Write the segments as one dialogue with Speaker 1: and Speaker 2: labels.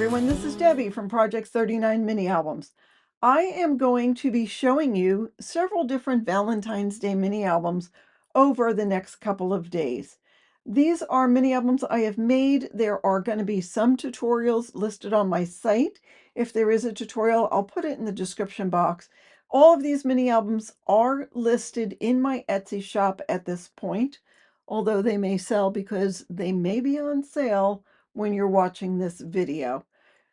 Speaker 1: everyone, this is Debbie from Project 39 Mini Albums. I am going to be showing you several different Valentine's Day mini albums over the next couple of days. These are mini albums I have made. There are going to be some tutorials listed on my site. If there is a tutorial, I'll put it in the description box. All of these mini albums are listed in my Etsy shop at this point, although they may sell because they may be on sale when you're watching this video.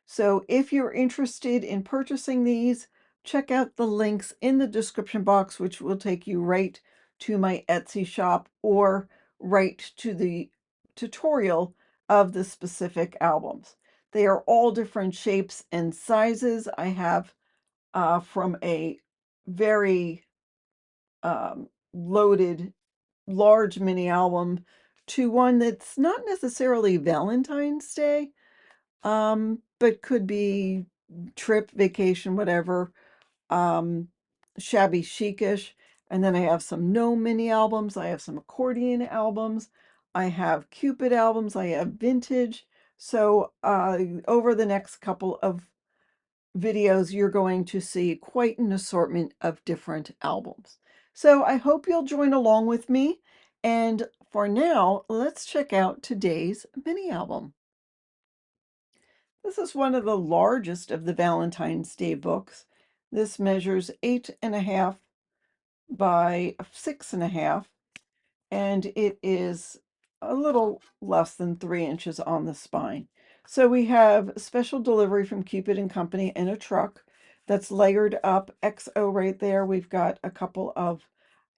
Speaker 1: So if you're interested in purchasing these, check out the links in the description box, which will take you right to my Etsy shop or right to the tutorial of the specific albums. They are all different shapes and sizes. I have from a very loaded large mini album to one that's not necessarily Valentine's Day, but could be trip, vacation, whatever, shabby chicish. And then I have some no mini albums. I have some accordion albums. I have Cupid albums. I have vintage. So over the next couple of videos, you're going to see quite an assortment of different albums. So I hope you'll join along with me. And for now, let's check out today's mini album. This is one of the largest of the Valentine's Day books. This measures 8.5 by 6.5, and it is a little less than 3 inches on the spine. So we have special delivery from Cupid and Company in a truck that's layered up XO right there. We've got a couple of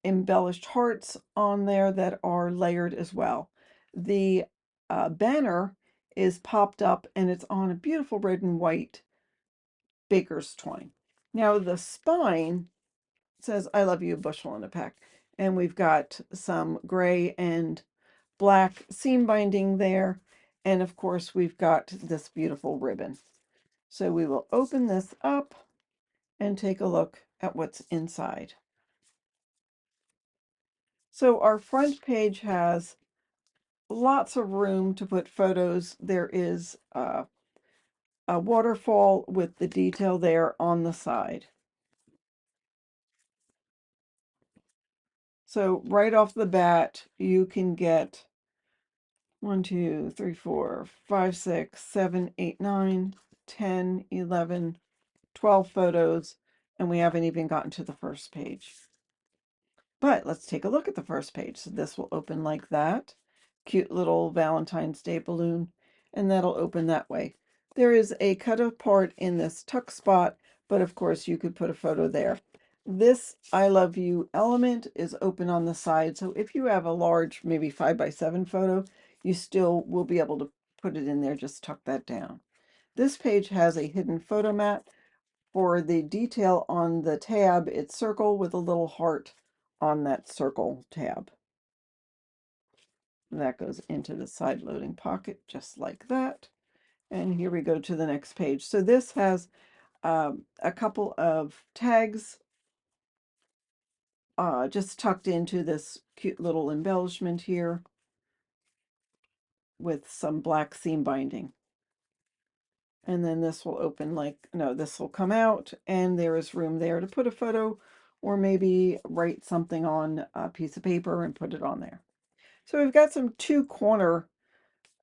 Speaker 1: embellished hearts on there that are layered as well. The banner is popped up and it's on a beautiful red and white baker's twine. Now the spine says, "I love you, bushel and a peck." And we've got some gray and black seam binding there. And of course, we've got this beautiful ribbon. So we will open this up and take a look at what's inside. So our front page has lots of room to put photos. There is a waterfall with the detail there on the side. So right off the bat, you can get 1, 2, 3, 4, 5, 6, 7, 8, 9, 10, 11, 12 photos, and we haven't even gotten to the first page. But let's take a look at the first page. So this will open like that. Cute little Valentine's Day balloon, and that'll open that way. There is a cut apart in this tuck spot, but of course you could put a photo there. This I love you element is open on the side, so if you have a large, maybe 5x7 photo, you still will be able to put it in there. Just tuck that down. This page has a hidden photo mat. For the detail on the tab, it's circle with a little heart on that circle tab. That goes into the side loading pocket just like that. And here we go to the next page. So this has a couple of tags just tucked into this cute little embellishment here with some black seam binding. And then this will open like, no, this will come out and there is room there to put a photo or maybe write something on a piece of paper and put it on there. So we've got some 2 corner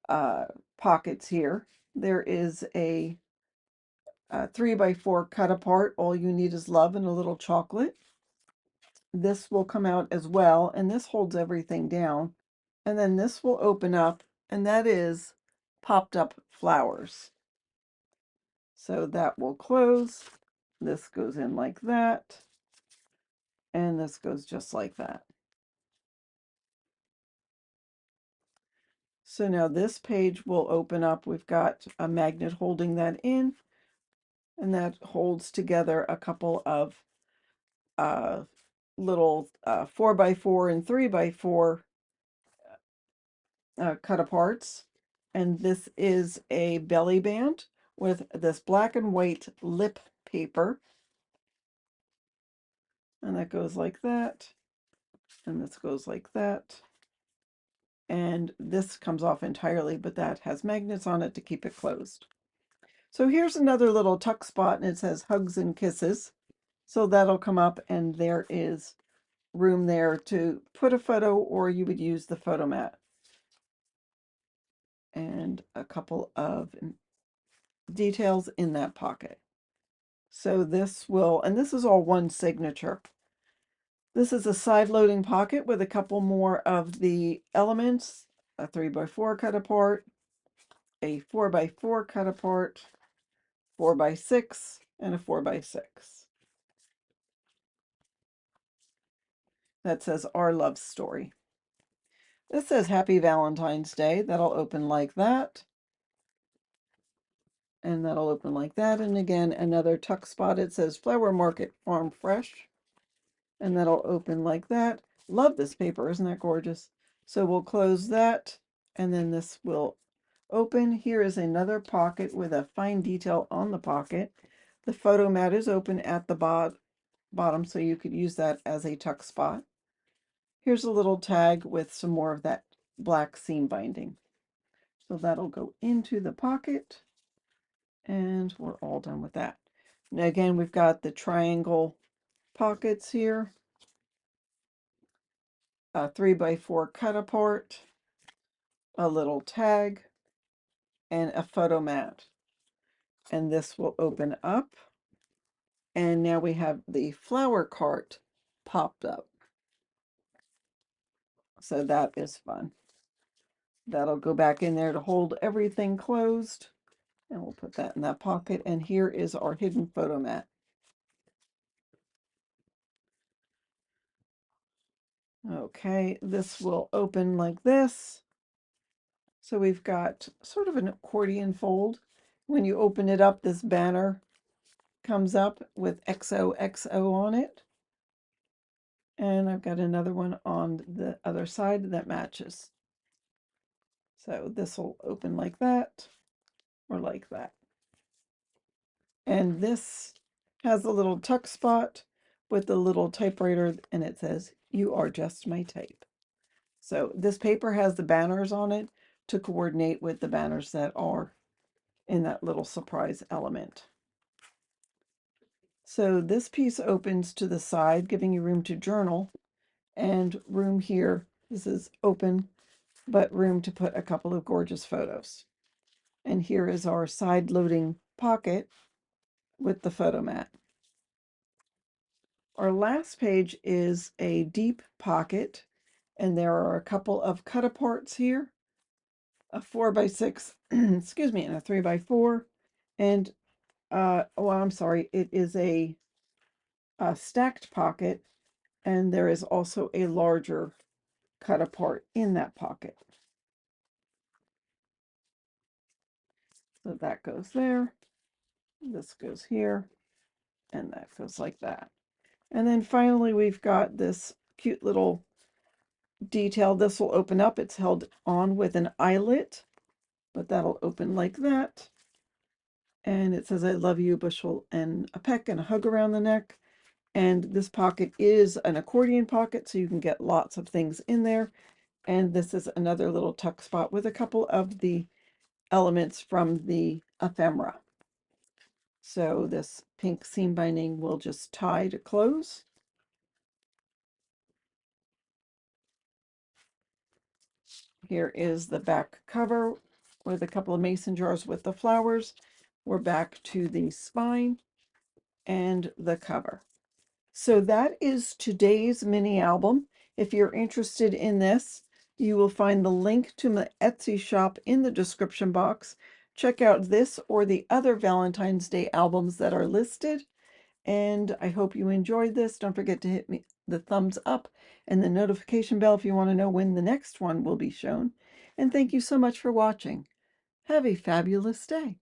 Speaker 1: pockets here. There is a 3x4 cut apart. All you need is love and a little chocolate. This will come out as well, and this holds everything down. And then this will open up, and that is popped up flowers. So that will close. This goes in like that. And this goes just like that. So now this page will open up. We've got a magnet holding that in, and that holds together a couple of little 4x4 and 3x4 cut aparts. And this is a belly band with this black and white lip paper. And that goes like that. And this goes like that. And this comes off entirely, but that has magnets on it to keep it closed. So here's another little tuck spot, and it says hugs and kisses. So that'll come up, and there is room there to put a photo, or you would use the photo mat. And a couple of details in that pocket. So this will, and this is all one signature. This is a side loading pocket with a couple more of the elements, a 3x4 cut apart, a 4x4 cut apart, 4x6, and a 4x6. That says Our Love Story. This says Happy Valentine's Day. That'll open like that. And that'll open like that. And again, another tuck spot. It says Flower Market Farm Fresh. And that'll open like that. Love this paper. Isn't that gorgeous? So we'll close that. And then this will open. Here is another pocket with a fine detail on the pocket. The photo mat is open at the bottom, so you could use that as a tuck spot. Here's a little tag with some more of that black seam binding. So that'll go into the pocket, and we're all done with that. Now again, we've got the triangle pockets here, a 3x4 cut apart, a little tag, and a photo mat. And this will open up. And now we have the flower cart popped up. So that is fun. That'll go back in there to hold everything closed. And we'll put that in that pocket. And here is our hidden photo mat. Okay, this will open like this. So we've got sort of an accordion fold. When you open it up, this banner comes up with XOXO on it. And I've got another one on the other side that matches. So this will open like that or like that. And this has a little tuck spot with the little typewriter, and it says, "You are just my type." So this paper has the banners on it to coordinate with the banners that are in that little surprise element. So this piece opens to the side, giving you room to journal, and room here, this is open, but room to put a couple of gorgeous photos. And here is our side loading pocket with the photo mat. Our last page is a deep pocket, and there are a couple of cut aparts here, a 4x6, excuse me, and a 3x4, and oh, I'm sorry, it is a stacked pocket, and there is also a larger cut apart in that pocket. So that goes there, this goes here, and that goes like that. And then finally, we've got this cute little detail. This will open up. It's held on with an eyelet, but that'll open like that. And it says, "I love you," bushel, and a peck and a hug around the neck. And this pocket is an accordion pocket, so you can get lots of things in there. And this is another little tuck spot with a couple of the elements from the ephemera. So this pink seam binding will just tie to close. Here is the back cover with a couple of mason jars with the flowers. We're back to the spine and the cover. So that is today's mini album. If you're interested in this, you will find the link to my Etsy shop in the description box. Check out this or the other Valentine's Day albums that are listed. And I hope you enjoyed this. Don't forget to hit me the thumbs up and the notification bell if you want to know when the next one will be shown. And thank you so much for watching. Have a fabulous day.